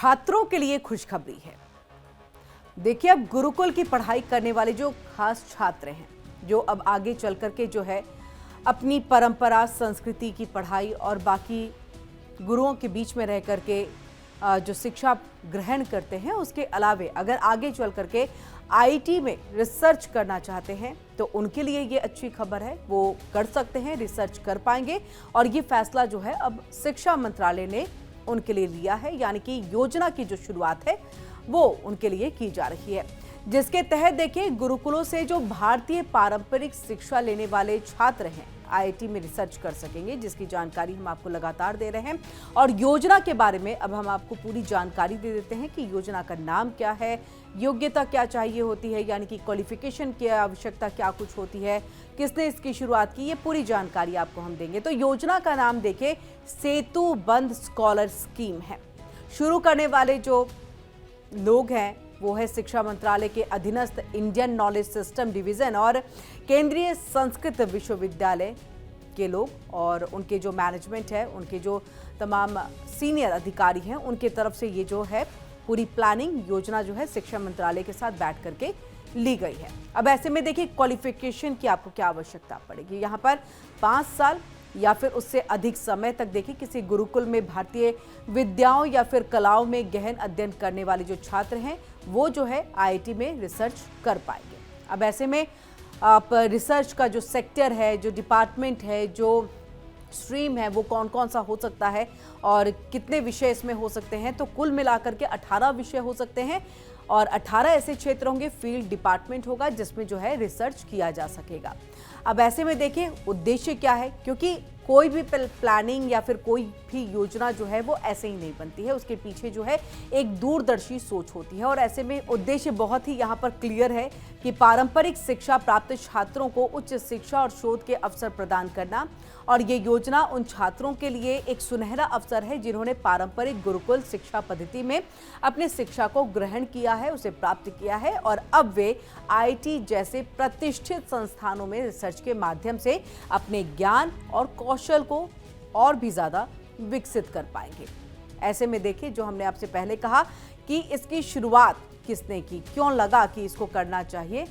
छात्रों के लिए खुशखबरी है। देखिए, अब गुरुकुल की पढ़ाई करने वाले जो खास छात्र हैं, जो अब आगे चल करके जो है अपनी परंपरा संस्कृति की पढ़ाई और बाकी गुरुओं के बीच में रह करके जो शिक्षा ग्रहण करते हैं, उसके अलावे अगर आगे चल करके आईटी में रिसर्च करना चाहते हैं तो उनके लिए ये अच्छी खबर है। वो कर सकते हैं, रिसर्च कर पाएंगे। और ये फैसला जो है अब शिक्षा मंत्रालय ने उनके लिए लिया है, यानी कि योजना की जो शुरुआत है वो उनके लिए की जा रही है, जिसके तहत देखिए गुरुकुलों से जो भारतीय पारंपरिक शिक्षा लेने वाले छात्र हैं आईआईटी में रिसर्च कर सकेंगे, जिसकी जानकारी हम आपको लगातार दे रहे हैं। और योजना के बारे में अब हम आपको पूरी जानकारी दे देते हैं कि योजना का नाम क्या है, योग्यता क्या चाहिए होती है, यानी कि क्वालिफिकेशन की आवश्यकता क्या कुछ होती है, किसने इसकी शुरुआत की, ये पूरी जानकारी आपको हम देंगे। तो योजना का नाम देखिए सेतुबंध स्कॉलर स्कीम है। शुरू करने वाले जो लोग हैं वो है शिक्षा मंत्रालय के अधीनस्थ इंडियन नॉलेज सिस्टम डिवीजन और केंद्रीय संस्कृत विश्वविद्यालय के लोग, और उनके जो मैनेजमेंट है, उनके जो तमाम सीनियर अधिकारी हैं, उनके तरफ से ये जो है पूरी प्लानिंग योजना जो है शिक्षा मंत्रालय के साथ बैठ करके ली गई है। अब ऐसे में देखिए क्वालिफिकेशन की आपको क्या आवश्यकता पड़ेगी। यहाँ पर 5 साल या फिर उससे अधिक समय तक देखिए किसी गुरुकुल में भारतीय विद्याओं या फिर कलाओं में गहन अध्ययन करने वाले जो छात्र हैं वो जो है आईआईटी में रिसर्च कर पाएंगे। अब ऐसे में आप रिसर्च का जो सेक्टर है, जो डिपार्टमेंट है, जो स्ट्रीम है, वो कौन कौन सा हो सकता है और कितने विषय इसमें हो सकते हैं, तो कुल मिलाकर के 18 विषय हो सकते हैं और 18 ऐसे क्षेत्र होंगे, फील्ड डिपार्टमेंट होगा जिसमें जो है रिसर्च किया जा सकेगा। अब ऐसे में देखिए उद्देश्य क्या है, क्योंकि कोई भी प्लानिंग या फिर कोई भी योजना जो है वो ऐसे ही नहीं बनती है, उसके पीछे जो है एक दूरदर्शी सोच होती है। और ऐसे में उद्देश्य बहुत ही यहाँ पर क्लियर है कि पारंपरिक शिक्षा प्राप्त छात्रों को उच्च शिक्षा और शोध के अवसर प्रदान करना। और ये योजना उन छात्रों के लिए एक सुनहरा अवसर है जिन्होंने पारंपरिक गुरुकुल शिक्षा पद्धति में अपने शिक्षा को ग्रहण किया है, उसे प्राप्त किया है और अब वे आईआईटी जैसे प्रतिष्ठित संस्थानों में रिसर्च के माध्यम से अपने ज्ञान और कौशल को और भी ज्यादा विकसित कर पाएंगे। ऐसे में देखिए, जो हमने आपसे पहले कहा कि इसकी शुरुआत किसने की, क्यों लगा कि इसको करना चाहिए,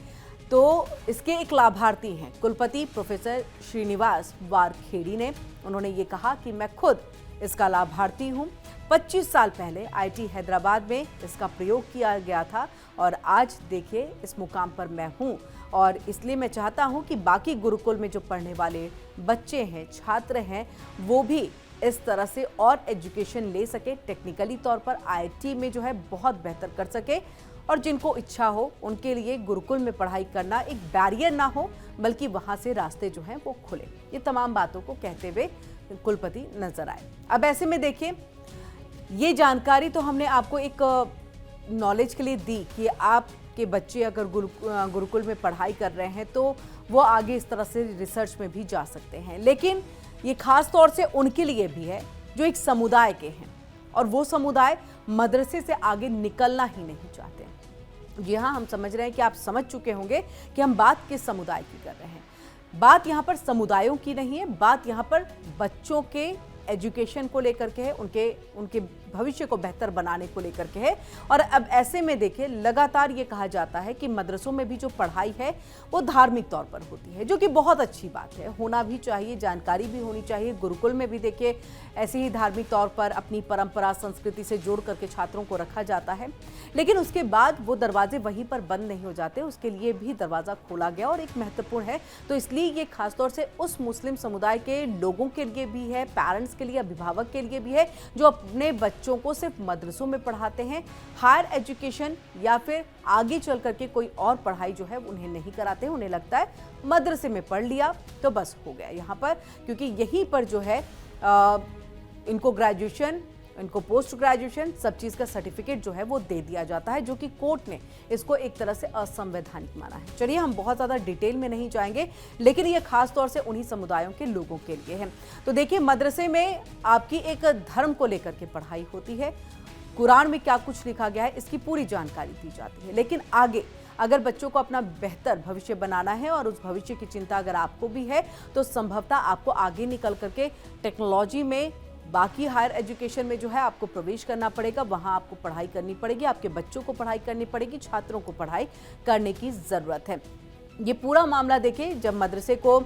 तो इसके एक लाभार्थी हैं कुलपति प्रोफेसर श्रीनिवास वारखेड़ी ने। उन्होंने ये कहा कि मैं खुद इसका लाभार्थी हूं। 25 साल पहले आईआईटी हैदराबाद में इसका प्रयोग किया गया था और आज देखिए इस मुकाम पर मैं हूं। और इसलिए मैं चाहता हूं कि बाकी गुरुकुल में जो पढ़ने वाले बच्चे हैं, छात्र हैं, वो भी इस तरह से और एजुकेशन ले सके, टेक्निकली तौर पर आईआईटी में जो है बहुत बेहतर कर सके। और जिनको इच्छा हो उनके लिए गुरुकुल में पढ़ाई करना एक बैरियर ना हो, बल्कि वहां से रास्ते जो हैं वो खुले। ये तमाम बातों को कहते हुए कुलपति नजर आए। अब ऐसे में देखिए, ये जानकारी तो हमने आपको एक नॉलेज के लिए दी कि आपके बच्चे अगर गुरुकुल में पढ़ाई कर रहे हैं तो वो आगे इस तरह से रिसर्च में भी जा सकते हैं। लेकिन ये खास तौर से उनके लिए भी है जो एक समुदाय के हैं और वो समुदाय मदरसे से आगे निकलना ही नहीं चाहते। जी हाँ, हम समझ रहे हैं कि आप समझ चुके होंगे कि हम बात किस समुदाय की कर रहे हैं। बात यहाँ पर समुदायों की नहीं है, बात यहाँ पर बच्चों के एजुकेशन को लेकर के है, उनके भविष्य को बेहतर बनाने को लेकर के है। और अब ऐसे में देखिए, लगातार ये कहा जाता है कि मदरसों में भी जो पढ़ाई है वो धार्मिक तौर पर होती है, जो कि बहुत अच्छी बात है, होना भी चाहिए, जानकारी भी होनी चाहिए। गुरुकुल में भी देखिए ऐसे ही धार्मिक तौर पर अपनी परंपरा संस्कृति से जोड़ करके छात्रों को रखा जाता है। लेकिन उसके बाद वो दरवाजे वहीं पर बंद नहीं हो जाते, उसके लिए भी दरवाज़ा खोला गया और एक महत्वपूर्ण है। तो इसलिए ये खासतौर से उस मुस्लिम समुदाय के लोगों के लिए भी है, पेरेंट्स के लिए, अभिभावक के लिए भी है, जो अपने बच्चों को सिर्फ मदरसों में पढ़ाते हैं, हायर एजुकेशन या फिर आगे चल करके कोई और पढ़ाई जो है उन्हें नहीं कराते हैं। उन्हें लगता है मदरसे में पढ़ लिया तो बस हो गया यहाँ पर, क्योंकि यहीं पर जो है इनको ग्रेजुएशन, इनको पोस्ट ग्रेजुएशन, सब चीज़ का सर्टिफिकेट जो है वो दे दिया जाता है, जो कि कोर्ट ने इसको एक तरह से असंवैधानिक माना है। चलिए, हम बहुत ज़्यादा डिटेल में नहीं जाएंगे, लेकिन ये खास तौर से उन्हीं समुदायों के लोगों के लिए है। तो देखिए, मदरसे में आपकी एक धर्म को लेकर के पढ़ाई होती है, कुरान में क्या कुछ लिखा गया है इसकी पूरी जानकारी दी जाती है। लेकिन आगे अगर बच्चों को अपना बेहतर भविष्य बनाना है और उस भविष्य की चिंता अगर आपको भी है, तो संभवतः आपको आगे निकल करके टेक्नोलॉजी में बाकी हायर एजुकेशन में जो है आपको प्रवेश करना पड़ेगा, वहां आपको पढ़ाई करनी पड़ेगी, आपके बच्चों को पढ़ाई करनी पड़ेगी, छात्रों को पढ़ाई करने की जरूरत है। ये पूरा मामला देखिए, जब मदरसे को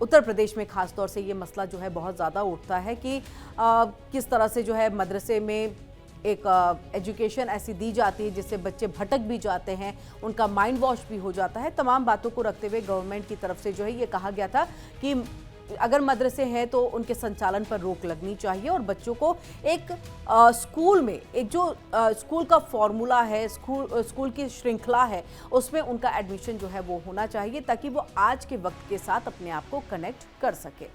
उत्तर प्रदेश में खास तौर से ये मसला जो है बहुत ज़्यादा उठता है कि किस तरह से जो है मदरसे में एक एजुकेशन ऐसी दी जाती है जिससे बच्चे भटक भी जाते हैं, उनका माइंड वॉश भी हो जाता है। तमाम बातों को रखते हुए गवर्नमेंट की तरफ से जो है ये कहा गया था कि अगर मदरसे हैं तो उनके संचालन पर रोक लगनी चाहिए और बच्चों को एक स्कूल में एक जो स्कूल का फॉर्मूला है, स्कूल की श्रृंखला है, उसमें उनका एडमिशन जो है वो होना चाहिए ताकि वो आज के वक्त के साथ अपने आप को कनेक्ट कर सके।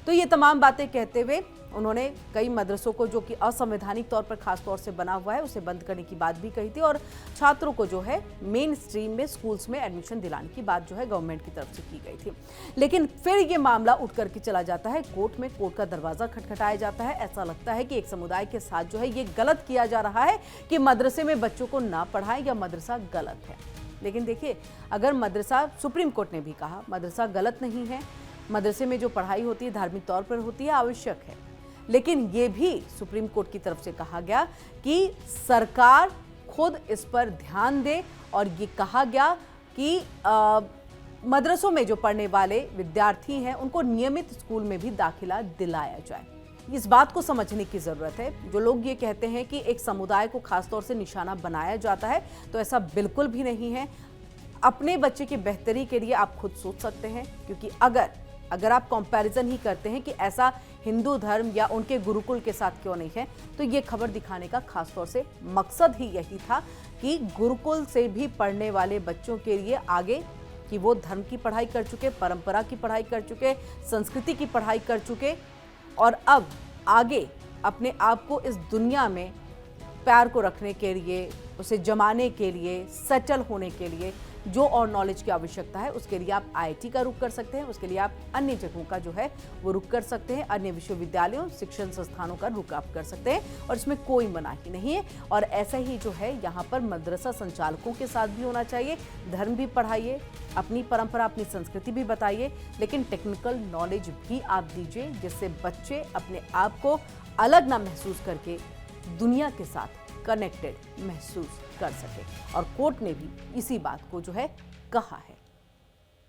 तो ये तमाम बातें कहते हुए उन्होंने कई मदरसों को जो कि असंवैधानिक तौर पर खास तौर से बना हुआ है उसे बंद करने की बात भी कही थी और छात्रों को जो है मेन स्ट्रीम में स्कूल्स में एडमिशन दिलाने की बात जो है गवर्नमेंट की तरफ से की गई थी। लेकिन फिर ये मामला उठ करके चला जाता है कोर्ट में, कोर्ट का दरवाजा खटखटाया जाता है। ऐसा लगता है कि एक समुदाय के साथ जो है ये गलत किया जा रहा है कि मदरसे में बच्चों को ना पढ़ाएं या मदरसा गलत है। लेकिन देखिए, अगर मदरसा, सुप्रीम कोर्ट ने भी कहा मदरसा गलत नहीं है, मदरसे में जो पढ़ाई होती है धार्मिक तौर पर होती है, आवश्यक है। लेकिन ये भी सुप्रीम कोर्ट की तरफ से कहा गया कि सरकार खुद इस पर ध्यान दे और ये कहा गया कि मदरसों में जो पढ़ने वाले विद्यार्थी हैं उनको नियमित स्कूल में भी दाखिला दिलाया जाए। इस बात को समझने की जरूरत है। जो लोग ये कहते हैं कि एक समुदाय को खासतौर से निशाना बनाया जाता है, तो ऐसा बिल्कुल भी नहीं है। अपने बच्चे की बेहतरी के लिए आप खुद सोच सकते हैं, क्योंकि अगर आप कंपैरिजन ही करते हैं कि ऐसा हिंदू धर्म या उनके गुरुकुल के साथ क्यों नहीं है, तो ये खबर दिखाने का खासतौर से मकसद ही यही था कि गुरुकुल से भी पढ़ने वाले बच्चों के लिए आगे कि वो धर्म की पढ़ाई कर चुके, परंपरा की पढ़ाई कर चुके, संस्कृति की पढ़ाई कर चुके और अब आगे अपने आप को इस दुनिया में पैर को रखने के लिए, उसे जमाने के लिए, सेटल होने के लिए जो और नॉलेज की आवश्यकता है, उसके लिए आप आईआईटी का रुख कर सकते हैं, उसके लिए आप अन्य जगहों का जो है वो रुख कर सकते हैं, अन्य विश्वविद्यालयों, शिक्षण संस्थानों का रुख आप कर सकते हैं और इसमें कोई मनाही नहीं है। और ऐसा ही जो है यहाँ पर मदरसा संचालकों के साथ भी होना चाहिए। धर्म भी पढ़ाइए, अपनी परंपरा, अपनी संस्कृति भी बताइए, लेकिन टेक्निकल नॉलेज भी आप दीजिए जिससे बच्चे अपने आप को अलग ना महसूस करके दुनिया के साथ कनेक्टेड महसूस कर सके। और कोर्ट ने भी इसी बात को जो है कहा है।